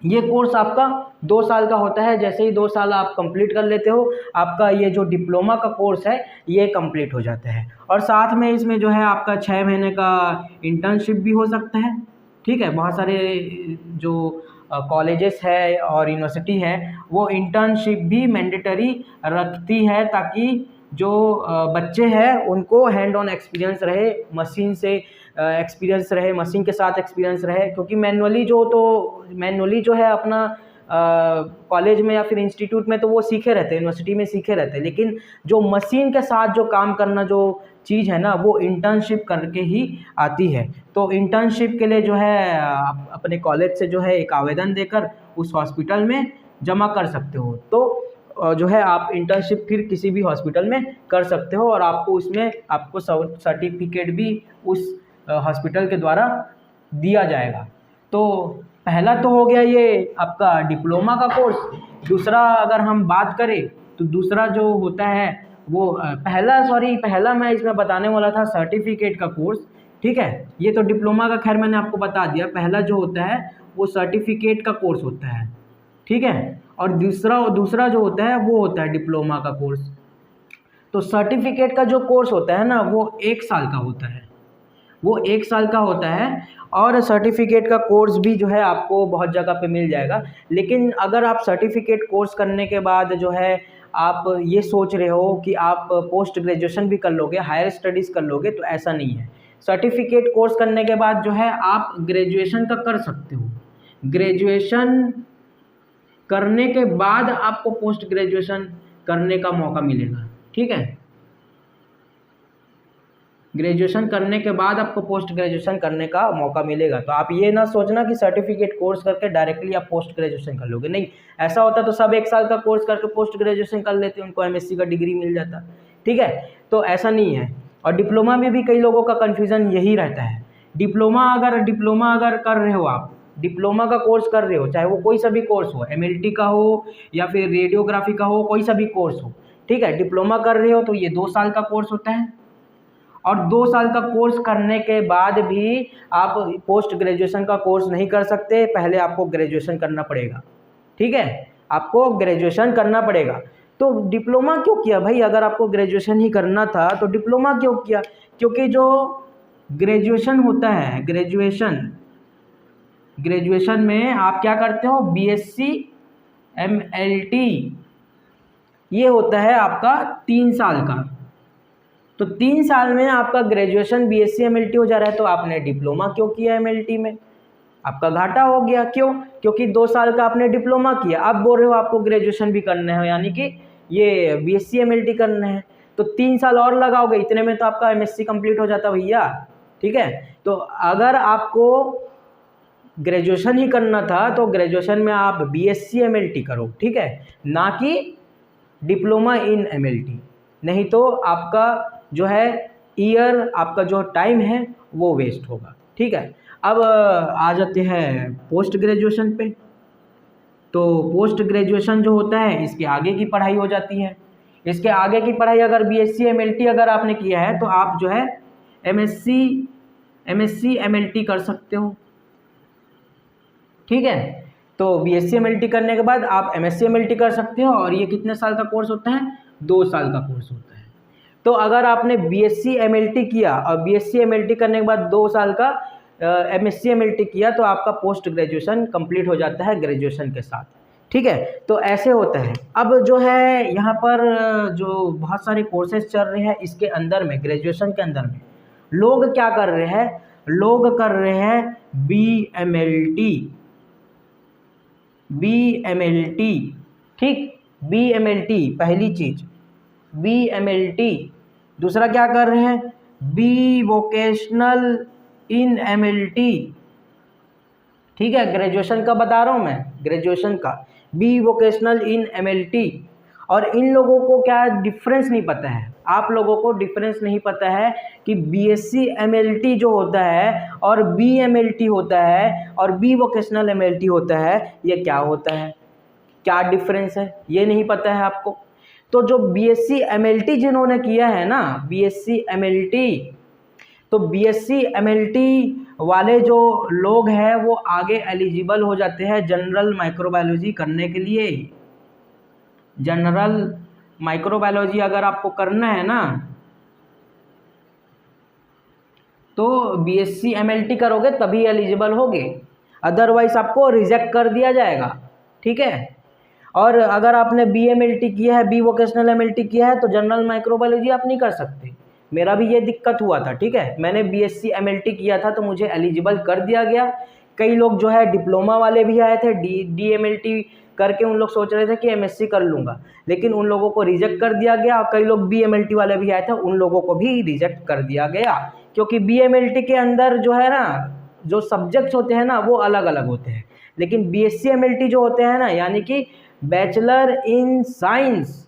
Speaker 1: ये कोर्स आपका 2 साल का होता है। जैसे ही 2 साल आप कंप्लीट कर लेते हो, आपका ये जो डिप्लोमा का कोर्स है ये कंप्लीट हो जाता है। और साथ में इसमें जो है आपका 6 महीने का इंटर्नशिप भी हो सकता है, ठीक है। बहुत सारे जो कॉलेजेस है और यूनिवर्सिटी है वो इंटर्नशिप भी मैंडेटरी रखती है, ताकि जो बच्चे हैं उनको हैंड ऑन एक्सपीरियंस रहे, मशीन से एक्सपीरियंस रहे, मशीन के साथ एक्सपीरियंस रहे। क्योंकि मैनुअली जो है अपना कॉलेज में या फिर इंस्टीट्यूट में तो वो सीखे रहते हैं, यूनिवर्सिटी में सीखे रहते हैं, लेकिन जो मशीन के साथ जो काम करना जो चीज़ है ना, वो इंटर्नशिप करके ही आती है। तो इंटर्नशिप के लिए जो है आप अपने कॉलेज से जो है एक आवेदन देकर उस हॉस्पिटल में जमा कर सकते हो। तो जो है आप इंटर्नशिप फिर किसी भी हॉस्पिटल में कर सकते हो और आपको उसमें आपको सर्टिफिकेट भी उस हॉस्पिटल के द्वारा दिया जाएगा। तो पहला तो हो गया ये आपका डिप्लोमा का कोर्स। दूसरा अगर हम बात करें तो दूसरा जो होता है वो पहला मैं इसमें बताने वाला था सर्टिफिकेट का कोर्स, ठीक है। ये तो डिप्लोमा का खैर मैंने आपको बता दिया। पहला जो होता है वो सर्टिफिकेट का कोर्स होता है, ठीक है। और दूसरा जो होता है वो होता है डिप्लोमा का कोर्स। तो सर्टिफिकेट का जो कोर्स होता है ना वो 1 साल का होता है, वो 1 साल का होता है। और सर्टिफिकेट का कोर्स भी जो है आपको बहुत जगह पे मिल जाएगा। लेकिन अगर आप सर्टिफिकेट कोर्स करने के बाद जो है आप ये सोच रहे हो कि आप पोस्ट ग्रेजुएशन भी कर लोगे, हायर स्टडीज़ कर लोगे, तो ऐसा नहीं है। सर्टिफिकेट कोर्स करने के बाद जो है आप ग्रेजुएशन का कर सकते हो। ग्रेजुएशन करने के बाद आपको पोस्ट ग्रेजुएशन करने का मौका मिलेगा, ठीक है। ग्रेजुएशन करने के बाद आपको पोस्ट ग्रेजुएशन करने का मौका मिलेगा। तो आप ये ना सोचना कि सर्टिफिकेट कोर्स करके डायरेक्टली आप पोस्ट ग्रेजुएशन कर लोगे, नहीं। ऐसा होता तो सब 1 साल का कोर्स करके पोस्ट ग्रेजुएशन कर लेते, उनको एमएससी का डिग्री मिल जाता, ठीक है। तो ऐसा नहीं है। और डिप्लोमा में भी कई लोगों का कन्फ्यूज़न यही रहता है। डिप्लोमा अगर कर रहे हो, आप डिप्लोमा का कोर्स कर रहे हो, चाहे वो कोई सा भी कोर्स हो, एमएलटी का हो या फिर रेडियोग्राफी का हो, कोई सा भी कोर्स हो, ठीक है। डिप्लोमा कर रहे हो तो ये 2 साल का कोर्स होता है। और 2 साल का कोर्स करने के बाद भी आप पोस्ट ग्रेजुएशन का कोर्स नहीं कर सकते, पहले आपको ग्रेजुएशन करना पड़ेगा, ठीक है। आपको ग्रेजुएशन करना पड़ेगा। तो डिप्लोमा क्यों किया भाई? अगर आपको ग्रेजुएशन ही करना था तो डिप्लोमा क्यों किया? क्योंकि जो ग्रेजुएशन होता है, ग्रेजुएशन में आप क्या करते हो, बीएससी एमएलटी, ये होता है आपका 3 साल का। तो 3 साल में आपका ग्रेजुएशन बीएससी एमएलटी हो जा रहा है, तो आपने डिप्लोमा क्यों किया एमएलटी में? आपका घाटा हो गया। क्यों? क्योंकि 2 साल का आपने डिप्लोमा किया, अब बोल रहे हो आपको ग्रेजुएशन भी करना है, यानी कि ये बीएससी एमएलटी करना है, तो 3 साल और लगाओगे, इतने में तो आपका एमएससी कंप्लीट हो जाता भैया, ठीक है। तो अगर आपको ग्रेजुएशन ही करना था तो ग्रेजुएशन में आप बीएससी एमएलटी करो, ठीक है, ना कि डिप्लोमा इन एमएलटी। नहीं तो आपका जो है आपका जो टाइम है वो वेस्ट होगा, ठीक है। अब आ जाते हैं पोस्ट ग्रेजुएशन पे। तो पोस्ट ग्रेजुएशन जो होता है इसके आगे की पढ़ाई हो जाती है। इसके आगे की पढ़ाई अगर बीएससी एमएलटी अगर आपने किया है तो आप जो है एमएससी एमएलटी कर सकते हो, ठीक है। तो बीएससी एमएलटी करने के बाद आप एमएससी एमएलटी कर सकते हो। और ये कितने साल का कोर्स होता है? 2 साल का कोर्स होता है। तो अगर आपने बीएससी एमएलटी किया और बीएससी एमएलटी करने के बाद 2 साल का एमएससी एमएलटी किया तो आपका पोस्ट ग्रेजुएशन कंप्लीट हो जाता है ग्रेजुएशन के साथ। ठीक है, तो ऐसे होता है। अब जो है यहाँ पर जो बहुत सारे कोर्सेज चल रहे हैं इसके अंदर में, ग्रेजुएशन के अंदर में लोग क्या कर रहे हैं, लोग कर रहे हैं बीएमएलटी। ठीक, बीएमएलटी पहली चीज, बीएमएलटी। दूसरा क्या कर रहे हैं, बी वोकेशनल इन एमएलटी। ठीक है, ग्रेजुएशन का बता रहा हूँ मैं, ग्रेजुएशन का, बी वोकेशनल इन एमएलटी। और इन लोगों को क्या डिफरेंस नहीं पता है, आप लोगों को डिफरेंस नहीं पता है कि बीएससी एमएलटी जो होता है और बीएमएलटी होता है और बी वोकेशनल एमएलटी होता है, ये क्या होता है, क्या डिफरेंस है, ये नहीं पता है आपको। तो जो बीएससी एमएलटी जिन्होंने किया है ना, बीएससी एमएलटी, तो बीएससी एमएलटी वाले जो लोग हैं वो आगे एलिजिबल हो जाते हैं जनरल माइक्रोबायोलॉजी करने के लिए। जनरल माइक्रोबायोलॉजी अगर आपको करना है ना तो बीएससी एमएलटी करोगे तभी एलिजिबल होगे, अदरवाइज आपको रिजेक्ट कर दिया जाएगा। ठीक है, और अगर आपने बीएमएलटी किया है, बी वोकेशनल एमएलटी किया है तो जनरल माइक्रोबायोलॉजी आप नहीं कर सकते। मेरा भी ये दिक्कत हुआ था। ठीक है, मैंने बीएससी एमएलटी किया था तो मुझे एलिजिबल कर दिया गया। कई लोग जो है डिप्लोमा वाले भी आए थे, डीएमएलटी करके उन लोग सोच रहे थे कि एमएससी कर लूँगा, लेकिन उन लोगों को रिजेक्ट कर दिया गया। और कई लोग बीएमएलटी वाले भी आए थे, उन लोगों को भी रिजेक्ट कर दिया गया, क्योंकि बीएमएलटी के अंदर जो है ना, जो सब्जेक्ट्स होते हैं ना वो अलग अलग होते हैं। लेकिन बीएससी एमएलटी जो होते हैं ना, यानी कि bachelor in science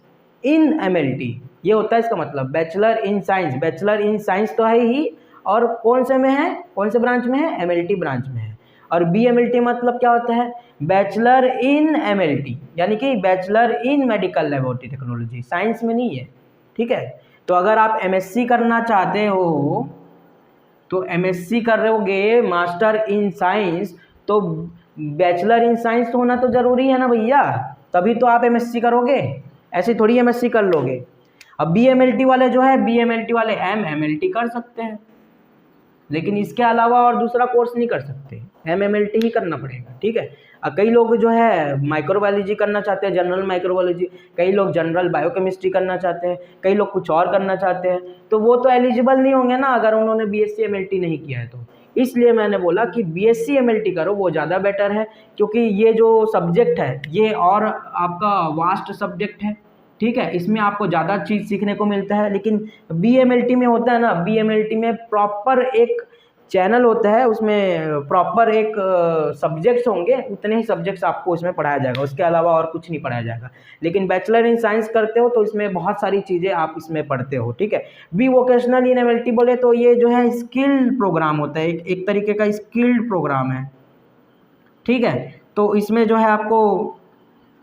Speaker 1: in MLT, ये होता है इसका मतलब, bachelor in science. Bachelor in science तो है ही, और कौन से में है, कौन से ब्रांच में है, एमएलटी ब्रांच में है। और बीएमएलटी मतलब क्या होता है, बैचलर इन एमएलटी, यानी कि bachelor in medical laboratory technology, science में नहीं है। ठीक है, तो अगर आप एमएससी करना चाहते हो तो एमएससी कर रहे होगे मास्टर इन साइंस, तो बैचलर इन साइंस तो होना तो ज़रूरी है ना भैया, तभी तो आप एमएससी करोगे, ऐसे थोड़ी एमएससी कर लोगे। अब बीएमएलटी वाले जो है, बीएमएलटी वाले एमएमएलटी कर सकते हैं, लेकिन इसके अलावा और दूसरा कोर्स नहीं कर सकते, एमएमएलटी ही करना पड़ेगा। ठीक है, कई लोग जो है माइक्रोबायोलॉजी करना चाहते हैं, जनरल माइक्रोबायोलॉजी, कई लोग जनरल बायोकेमिस्ट्री करना चाहते हैं, कई लोग कुछ और करना चाहते हैं, तो वो तो एलिजिबल नहीं होंगे ना अगर उन्होंने बीएससी एमएलटी नहीं किया है तो। इसलिए मैंने बोला कि बीएससी एमएलटी करो, वो ज़्यादा बेटर है, क्योंकि ये जो सब्जेक्ट है ये और आपका वास्ट सब्जेक्ट है। ठीक है, इसमें आपको ज़्यादा चीज़ सीखने को मिलता है। लेकिन बीएमएलटी में होता है ना, बीएमएलटी में प्रॉपर एक चैनल होता है, उसमें प्रॉपर एक सब्जेक्ट्स होंगे, उतने ही सब्जेक्ट्स आपको उसमें पढ़ाया जाएगा, उसके अलावा और कुछ नहीं पढ़ाया जाएगा। लेकिन बैचलर इन साइंस करते हो तो इसमें बहुत सारी चीज़ें आप इसमें पढ़ते हो। ठीक है, बी वोकेशनल इन एमएलटी बोले तो ये जो है स्किल्ड प्रोग्राम होता है, एक तरीके का स्किल्ड प्रोग्राम है। ठीक है, तो इसमें जो है आपको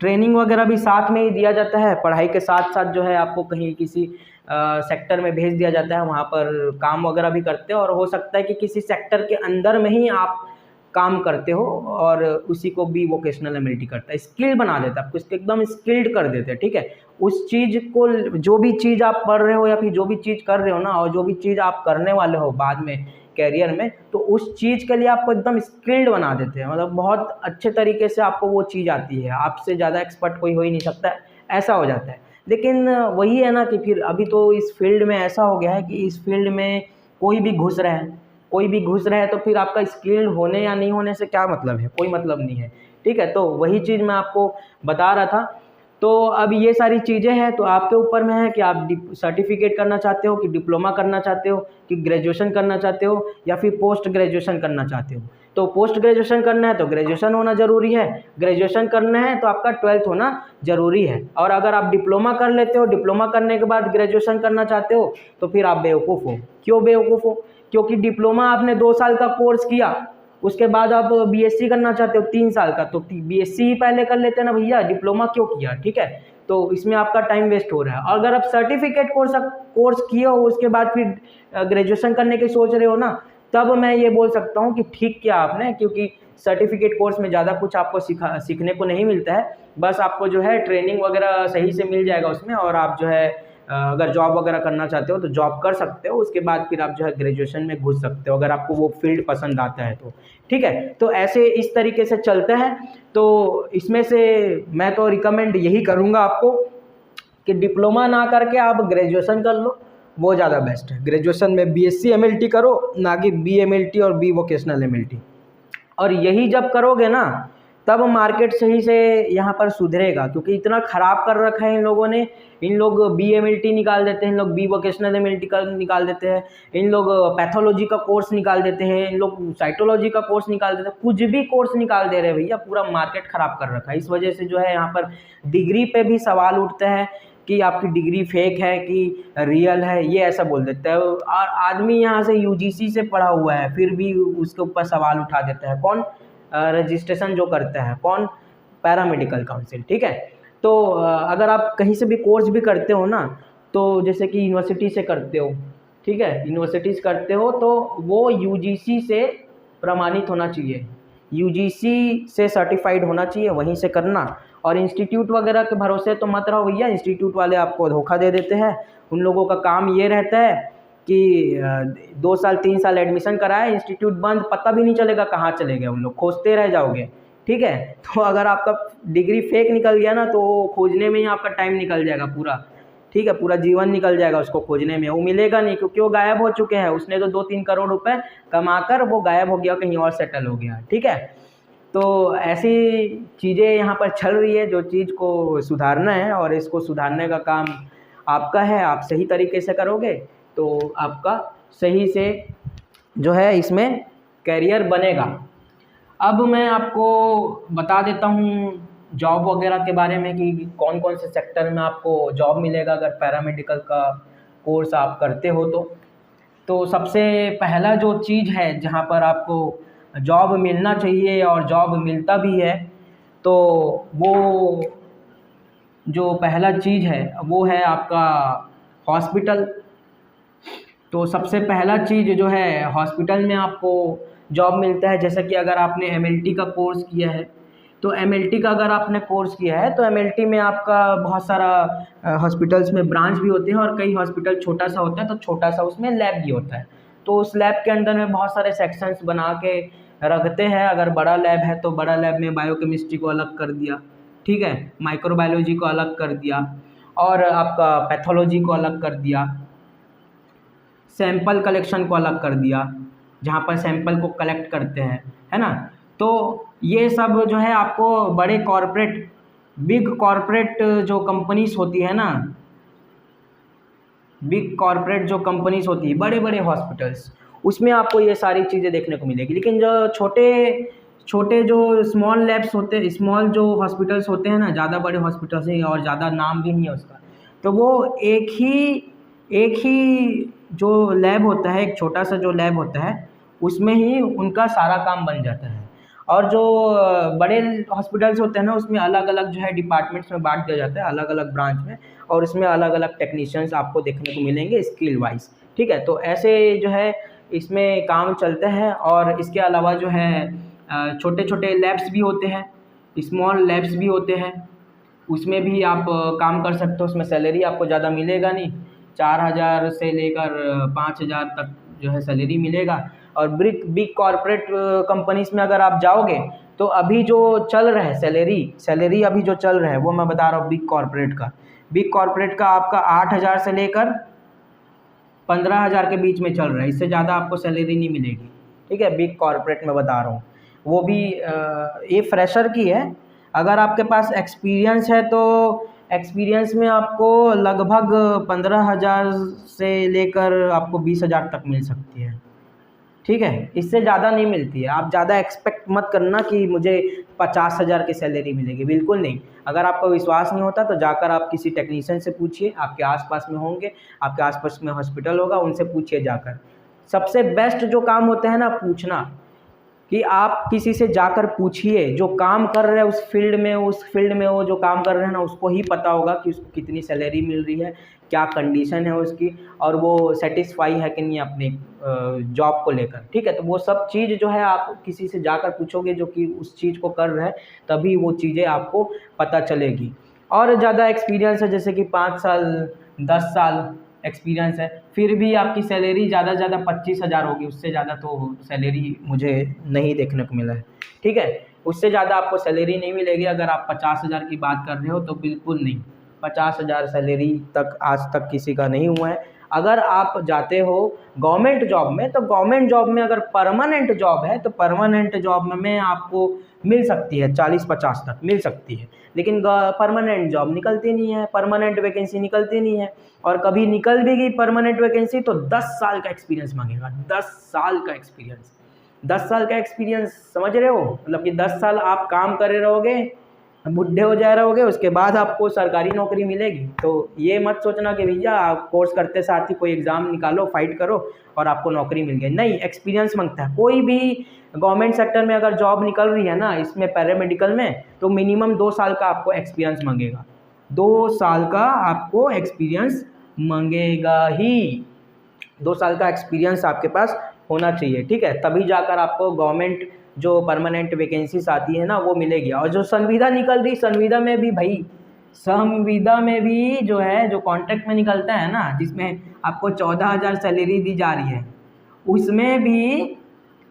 Speaker 1: ट्रेनिंग वगैरह भी साथ में ही दिया जाता है, पढ़ाई के साथ साथ जो है आपको कहीं किसी सेक्टर में भेज दिया जाता है, वहाँ पर काम वगैरह भी करते हो, और हो सकता है कि किसी सेक्टर के अंदर में ही आप काम करते हो, और उसी को भी वोकेशनल एमएलटी करता है, स्किल बना देता है आपको, इसको एकदम स्किल्ड कर देते हैं। ठीक है, उस चीज़ को, जो भी चीज़ आप पढ़ रहे हो या फिर जो भी चीज़ कर रहे हो ना, और जो भी चीज़ आप करने वाले हो बाद में कैरियर में, तो उस चीज़ के लिए आपको एकदम स्किल्ड बना देते हैं, मतलब बहुत अच्छे तरीके से आपको वो चीज़ आती है, आपसे ज़्यादा एक्सपर्ट कोई हो ही नहीं सकता है, ऐसा हो जाता है। लेकिन वही है ना कि फिर अभी तो इस फील्ड में ऐसा हो गया है कि इस फील्ड में कोई भी घुस रहा है, कोई भी घुस रहा है, तो फिर आपका स्किल्ड होने या नहीं होने से क्या मतलब है, कोई मतलब नहीं है। ठीक है, तो वही चीज़ मैं आपको बता रहा था। तो अब ये सारी चीज़ें हैं, तो आपके ऊपर में है कि आप सर्टिफिकेट करना चाहते हो, कि डिप्लोमा करना चाहते हो, कि ग्रेजुएशन करना चाहते हो, या फिर पोस्ट ग्रेजुएशन करना चाहते हो। तो पोस्ट ग्रेजुएशन करना है तो ग्रेजुएशन होना ज़रूरी है, ग्रेजुएशन करना है तो आपका 12th होना ज़रूरी है। और अगर आप डिप्लोमा कर लेते हो, डिप्लोमा करने के बाद ग्रेजुएशन करना चाहते हो, तो फिर आप बेवकूफ़ हो। क्यों बेवकूफ़ हो? क्योंकि डिप्लोमा आपने 2 साल का कोर्स किया, उसके बाद आप बीएससी करना चाहते हो 3 साल का, तो बीएससी ही पहले कर लेते ना भैया, डिप्लोमा क्यों किया? ठीक है, तो इसमें आपका टाइम वेस्ट हो रहा है। और अगर आप सर्टिफिकेट कोर्स किए हो, उसके बाद फिर ग्रेजुएशन करने की सोच रहे हो ना, तब मैं ये बोल सकता हूँ कि ठीक किया आपने, क्योंकि सर्टिफिकेट कोर्स में ज़्यादा कुछ आपको सीखने को नहीं मिलता है। बस आपको जो है ट्रेनिंग वगैरह सही से मिल जाएगा उसमें, और आप जो है अगर जॉब वगैरह करना चाहते हो तो जॉब कर सकते हो। उसके बाद फिर आप जो है ग्रेजुएशन में घुस सकते हो, अगर आपको वो फील्ड पसंद आता है तो। ठीक है, तो ऐसे इस तरीके से चलता है। तो इसमें से मैं तो रिकमेंड यही करूँगा आपको कि डिप्लोमा ना करके आप ग्रेजुएशन कर लो, वो ज़्यादा बेस्ट है। ग्रेजुएशन में बीएससी एमएलटी करो, ना कि बीएमएलटी और बी वोकेशनल एमएलटी। और यही जब करोगे ना, तब मार्केट सही से यहाँ पर सुधरेगा, क्योंकि इतना ख़राब कर रखा है इन लोगों ने। इन लोग बीएमएलटी निकाल देते हैं, इन लोग बी वोकेशनल एमएलटी का निकाल देते हैं, इन लोग पैथोलॉजी का कोर्स निकाल देते हैं, इन लोग साइटोलॉजी का कोर्स निकाल देते हैं, कुछ भी कोर्स निकाल दे रहे हैं भैया। पूरा मार्केट ख़राब कर रखा है। इस वजह से जो है यहाँ पर डिग्री पे भी सवाल उठता है कि आपकी डिग्री फेक है कि रियल है, ये ऐसा बोल देता है। और आदमी यहाँ से यूजीसी से पढ़ा हुआ है, फिर भी उसके ऊपर सवाल उठा देता है। कौन? रजिस्ट्रेशन जो करता है, कौन? Paramedical council. ठीक है, तो अगर आप कहीं से भी कोर्स भी करते हो ना, तो जैसे कि यूनिवर्सिटी से करते हो, ठीक है, यूनिवर्सिटी से करते हो तो वो यूजीसी से प्रमाणित होना चाहिए, यूजीसी से सर्टिफाइड होना चाहिए, वहीं से करना। और इंस्टीट्यूट वगैरह के भरोसे तो मत रहो भैया, इंस्टीट्यूट वाले आपको धोखा दे देते हैं। उन लोगों का काम ये रहता है कि 2 साल 3 साल एडमिशन कराए, इंस्टीट्यूट बंद, पता भी नहीं चलेगा कहाँ चले गए, उन लोग खोजते रह जाओगे। ठीक है, तो अगर आपका डिग्री फेक निकल गया ना, तो खोजने में ही आपका टाइम निकल जाएगा पूरा। ठीक है, पूरा जीवन निकल जाएगा उसको खोजने में, वो मिलेगा नहीं, क्योंकि वो गायब हो चुके हैं। उसने तो 2-3 करोड़ रुपए कमाकर वो गायब हो गया, कहीं और सेटल हो गया। ठीक है, तो ऐसी चीज़ें यहाँ पर चल रही है, जो चीज़ को सुधारना है, और इसको सुधारने का काम आपका है। आप सही तरीके से करोगे तो आपका सही से जो है इसमें कैरियर बनेगा। अब मैं आपको बता देता हूँ जॉब वगैरह के बारे में कि कौन कौन से सेक्टर में आपको जॉब मिलेगा अगर पैरामेडिकल का कोर्स आप करते हो तो सबसे पहला जो चीज़ है जहाँ पर आपको जॉब मिलना चाहिए और जॉब मिलता भी है, तो वो जो पहला चीज़ है वो है आपका हॉस्पिटल। तो सबसे पहला चीज़ जो है हॉस्पिटल में आपको जॉब मिलता है। जैसा कि अगर आपने एमएलटी का कोर्स किया है, तो एमएलटी का अगर आपने कोर्स किया है तो एमएलटी में आपका बहुत सारा हॉस्पिटल्स में ब्रांच भी होते हैं, और कई हॉस्पिटल छोटा सा होता है तो छोटा सा उसमें लैब भी होता है। तो उस लैब के अंदर में बहुत सारे सेक्शंस बना के रखते हैं। अगर बड़ा लैब है तो बड़ा लैब में बायोकेमिस्ट्री को अलग कर दिया, ठीक है, माइक्रोबायोलॉजी को अलग कर दिया, और आपका पैथोलॉजी को अलग कर दिया, सैंपल कलेक्शन को अलग कर दिया, जहाँ पर सैंपल को कलेक्ट करते हैं, है ना। तो ये सब जो है आपको बड़े कॉरपोरेट, बिग कॉरपोरेट जो कंपनीज होती है ना, बिग कॉरपोरेट जो कंपनीज होती है, बड़े बड़े हॉस्पिटल्स, उसमें आपको ये सारी चीज़ें देखने को मिलेगी। लेकिन जो छोटे छोटे जो स्मॉल लैब्स होते हैं, स्मॉल जो हॉस्पिटल्स होते हैं ना, ज़्यादा बड़े हॉस्पिटल्स हैं और ज़्यादा नाम भी नहीं है उसका, तो वो एक ही जो लैब होता है, एक छोटा सा जो लैब होता है, उसमें ही उनका सारा काम बन जाता है। और जो बड़े हॉस्पिटल्स होते हैं ना, उसमें अलग अलग जो है डिपार्टमेंट्स में बांट दिया जाता है, अलग अलग ब्रांच में, और उसमें अलग अलग टेक्नीशियंस आपको देखने को मिलेंगे स्किल वाइज। ठीक है, तो ऐसे जो है इसमें काम चलता है। और इसके अलावा जो है छोटे छोटे लैब्स भी होते हैं, स्मॉल लैब्स भी होते हैं, उसमें भी आप काम कर सकते हो। उसमें सैलरी आपको ज़्यादा मिलेगा नहीं, 4,000 से लेकर 5,000 तक जो है सैलरी मिलेगा। और बिग कॉरपोरेट कंपनीज में अगर आप जाओगे तो अभी जो चल रहा है सैलरी अभी जो चल रहा है वो मैं बता रहा हूँ। बिग कॉरपोरेट का आपका 8,000 से लेकर 15,000 के बीच में चल रहा है, इससे ज़्यादा आपको सैलरी नहीं मिलेगी। ठीक है, बिग कॉरपोरेट में बता रहा हूँ, वो भी ये फ्रेशर की है। अगर आपके पास एक्सपीरियंस है तो एक्सपीरियंस में आपको लगभग 15,000 से लेकर आपको 20,000 तक मिल सकती है। ठीक है, इससे ज़्यादा नहीं मिलती है। आप ज़्यादा एक्सपेक्ट मत करना कि मुझे 50,000 की सैलरी मिलेगी, बिल्कुल नहीं। अगर आपको विश्वास नहीं होता तो जाकर आप किसी टेक्नीशियन से पूछिए, आपके आसपास में होंगे, आपके आसपास में हॉस्पिटल होगा, उनसे पूछिए जाकर। सबसे बेस्ट जो काम होता है ना, पूछना। कि आप किसी से जाकर पूछिए, जो काम कर रहे हैं उस फील्ड में वो जो काम कर रहे हैं ना, उसको ही पता होगा कि उसको कितनी सैलरी मिल रही है, क्या कंडीशन है उसकी, और वो सेटिस्फाई है कि नहीं अपनी जॉब को लेकर। ठीक है, तो वो सब चीज़ जो है आप किसी से जाकर पूछोगे जो कि उस चीज़ को कर रहा है, तभी वो चीज़ें आपको पता चलेगी। और ज़्यादा एक्सपीरियंस है, जैसे कि 5 साल 10 साल एक्सपीरियंस है, फिर भी आपकी सैलरी ज़्यादा से ज़्यादा 25,000 होगी, उससे ज़्यादा तो सैलरी मुझे नहीं देखने को मिला है। ठीक है, उससे ज़्यादा आपको सैलरी नहीं मिलेगी। अगर आप 50,000 की बात कर रहे हो तो बिल्कुल नहीं, 50,000 सैलरी तक आज तक किसी का नहीं हुआ है। अगर आप जाते हो गवर्नमेंट जॉब में, तो गवर्नमेंट जॉब में अगर परमानेंट जॉब है तो परमानेंट जॉब में आपको मिल सकती है 40-50 तक मिल सकती है, लेकिन परमानेंट जॉब निकलती नहीं है, परमानेंट वैकेंसी निकलती नहीं है। और कभी निकल भी गई परमानेंट वैकेंसी तो 10 साल का एक्सपीरियंस मांगेगा, 10 साल का एक्सपीरियंस। 10 साल का एक्सपीरियंस समझ रहे हो, मतलब कि 10 साल आप काम करे रहोगे, बुढ़े हो जाए रहोगे, उसके बाद आपको सरकारी नौकरी मिलेगी। तो ये मत सोचना कि भैया आप कोर्स करते साथ ही कोई एग्ज़ाम निकालो, फाइट करो और आपको नौकरी मिल गई। नहीं, एक्सपीरियंस मांगता है। कोई भी गवर्नमेंट सेक्टर में अगर जॉब निकल रही है ना, इसमें पैरामेडिकल में, तो मिनिमम 2 साल का आपको एक्सपीरियंस मांगेगा, 2 साल का आपको एक्सपीरियंस मांगेगा ही। 2 साल का एक्सपीरियंस आपके पास होना चाहिए। ठीक है, तभी जाकर आपको गवर्नमेंट जो परमानेंट वैकेंसीज आती है ना वो मिलेगी। और जो संविदा निकल रही, संविदा में भी भाई, संविदा में भी जो है, जो कॉन्ट्रैक्ट में निकलता है ना, जिसमें आपको 14,000 सैलरी दी जा रही है, उसमें भी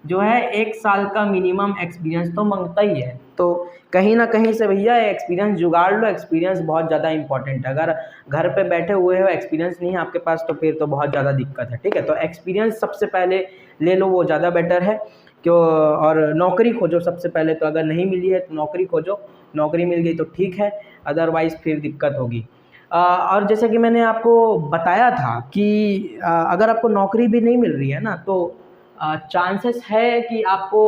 Speaker 1: जो है 1 साल का मिनिमम एक्सपीरियंस तो मांगता ही है। तो कहीं ना कहीं से भैया एक्सपीरियंस जुगाड़ लो, एक्सपीरियंस बहुत ज़्यादा इंपॉर्टेंट है। अगर घर पे बैठे हुए हो, एक्सपीरियंस नहीं है आपके पास, तो फिर तो बहुत ज़्यादा दिक्कत है। ठीक है, तो एक्सपीरियंस सबसे पहले ले लो, वो ज़्यादा बेटर है क्यों। और नौकरी खोजो सबसे पहले, तो अगर नहीं मिली है तो नौकरी खोजो, नौकरी मिल गई तो ठीक है, अदरवाइज़ फिर दिक्कत होगी। और जैसे कि मैंने आपको बताया था कि अगर आपको नौकरी भी नहीं मिल रही है ना, तो चांसेस है कि आपको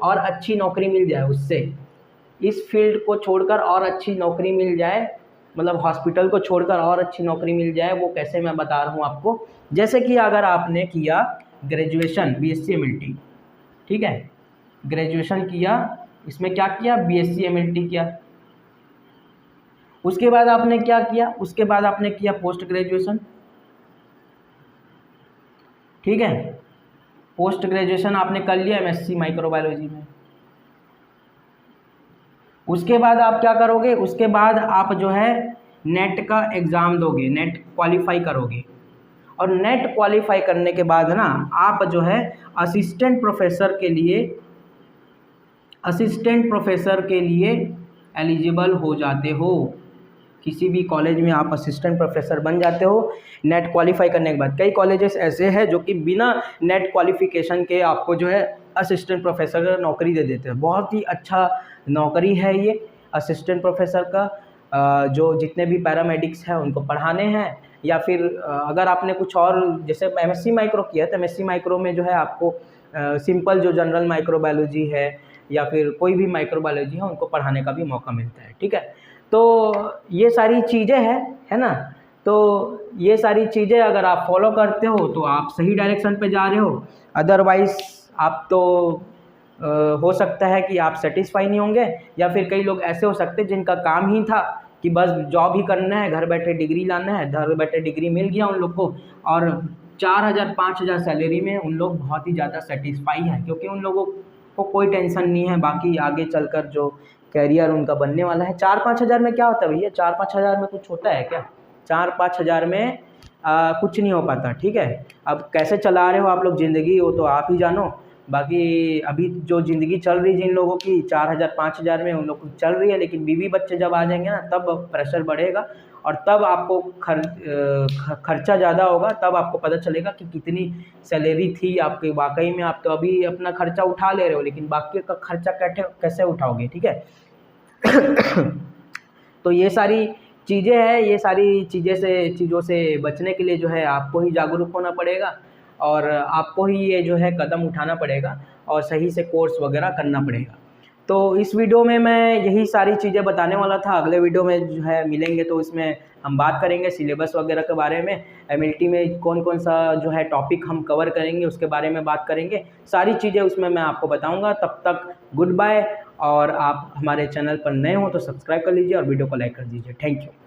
Speaker 1: और अच्छी नौकरी मिल जाए उससे, इस फील्ड को छोड़कर और अच्छी नौकरी मिल जाए, मतलब हॉस्पिटल को छोड़कर और अच्छी नौकरी मिल जाए। वो कैसे, मैं बता रहा हूँ आपको। जैसे कि अगर आपने किया ग्रेजुएशन BSc MLT, ठीक है, ग्रेजुएशन किया, इसमें क्या किया, BSc MLT किया, उसके बाद आपने क्या किया, उसके बाद आपने किया पोस्ट ग्रेजुएशन। ठीक है, पोस्ट ग्रेजुएशन आपने कर लिया MSc माइक्रोबायोलॉजी में। उसके बाद आप क्या करोगे, उसके बाद आप जो है नेट का एग्ज़ाम दोगे, नेट क्वालिफाई करोगे, और नेट क्वालिफाई करने के बाद ना आप जो है असिस्टेंट प्रोफेसर के लिए एलिजिबल हो जाते हो। किसी भी कॉलेज में आप असिस्टेंट प्रोफेसर बन जाते हो नेट क्वालिफाई करने के बाद। कई कॉलेजेस ऐसे हैं जो कि बिना नेट क्वालिफिकेशन के आपको जो है असिस्टेंट प्रोफेसर का नौकरी दे देते हैं। बहुत ही अच्छा नौकरी है ये असिस्टेंट प्रोफेसर का। जो जितने भी पैरामेडिक्स हैं उनको पढ़ाने हैं, या फिर अगर आपने कुछ और जैसे MSc माइक्रो किया तो MSc माइक्रो में जो है आपको सिंपल जो जनरल माइक्रोबायोलॉजी है या फिर कोई भी माइक्रोबायोलॉजी है उनको पढ़ाने का भी मौका मिलता है। ठीक है, तो ये सारी चीज़ें हैं, है ना। तो ये सारी चीज़ें अगर आप फॉलो करते हो तो आप सही डायरेक्शन पे जा रहे हो, अदरवाइज़ आप तो हो सकता है कि आप सेटिस्फाई नहीं होंगे, या फिर कई लोग ऐसे हो सकते हैं जिनका काम ही था कि बस जॉब ही करना है, घर बैठे डिग्री लाना है, घर बैठे डिग्री मिल गया उन लोग को, और 4,000 5,000 सैलरी में उन लोग बहुत ही ज़्यादा सेटिस्फाई है, क्योंकि उन लोगों को कोई टेंशन नहीं है बाकी आगे चलकर जो कैरियर उनका बनने वाला है। 4-5 हज़ार में क्या होता है भैया, 4-5 हज़ार में कुछ होता है क्या? 4-5 हज़ार में कुछ नहीं हो पाता। ठीक है, अब कैसे चला रहे हो आप लोग ज़िंदगी वो तो आप ही जानो। बाकी अभी जो ज़िंदगी चल रही जिन लोगों की 4,000 5,000 में उन लोग की चल रही है, लेकिन बीवी बच्चे जब आ जाएंगे ना तब प्रेशर बढ़ेगा, और तब आपको खर्चा ज़्यादा होगा, तब आपको पता चलेगा कि कितनी सैलरी थी आपकी वाकई में। आप तो अभी अपना खर्चा उठा ले रहे हो, लेकिन बाकी का खर्चा कैसे उठाओगे। ठीक है तो ये सारी चीज़ें हैं, ये सारी चीज़ों से बचने के लिए जो है आपको ही जागरूक होना पड़ेगा, और आपको ही ये जो है कदम उठाना पड़ेगा, और सही से कोर्स वगैरह करना पड़ेगा। तो इस वीडियो में मैं यही सारी चीज़ें बताने वाला था। अगले वीडियो में जो है मिलेंगे तो इसमें हम बात करेंगे सिलेबस वगैरह के बारे में, एमएलटी में कौन कौन सा जो है टॉपिक हम कवर करेंगे उसके बारे में बात करेंगे। सारी चीज़ें उसमें मैं आपको बताऊंगा। तब तक गुड बाय। और आप हमारे चैनल पर नए हो तो सब्सक्राइब कर लीजिए और वीडियो को लाइक कर दीजिए। Thank you.